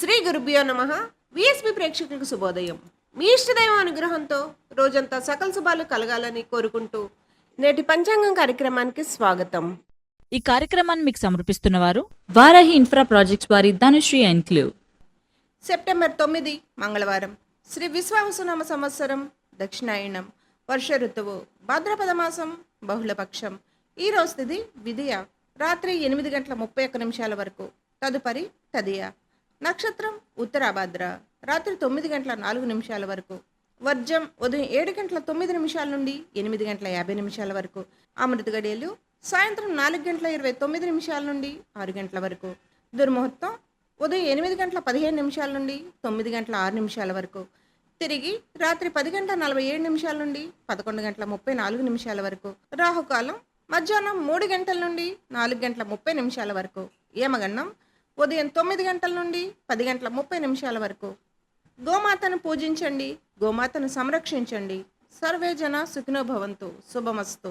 శ్రీ గురుభ్యో నమః. విఎస్పి ప్రేక్షకులకు శుభోదయం. మీ ఇష్టదైవం అనుగ్రహంతో రోజంతా సకల శుభాలు కలగాలని కోరుకుంటూ నేటి పంచాంగం కార్యక్రమానికి స్వాగతం. ఈ కార్యక్రమాన్ని మీకు సమర్పిస్తున్నవారు వారాహి ఇన్ఫ్రా ప్రాజెక్ట్స్ వారి ధనుశ్రీ ఎన్క్లేవ్. సెప్టెంబర్ 9 మంగళవారం. శ్రీ విశ్వావసునామ సంవత్సరం దక్షిణాయనం. వర్ష ఋతువు భాద్రపద మాసం బహుళపక్షం. ఈ రోజు తిథి విధియ రాత్రి 8:31 వరకు. తదుపరి తదియ. నక్షత్రం ఉత్తరాభాద్ర రాత్రి 9:04 వరకు. వర్జం ఉదయం 7:09 నుండి 8:50 వరకు. అమృత గడియలు సాయంత్రం 4:29 నుండి 6 వరకు. దుర్ముహూర్తం ఉదయం 8:15 నుండి 9:06 వరకు. తిరిగి రాత్రి 10:47 నుండి 11:34 వరకు. రాహుకాలం మధ్యాహ్నం 3 గంటల నుండి 4:30 వరకు. యమగండం ఉదయం 9 గంటల నుండి 10:30 వరకు. గోమాతను పూజించండి, గోమాతను సంరక్షించండి. సర్వే జన సుఖినో భవంతు. శుభమస్తు.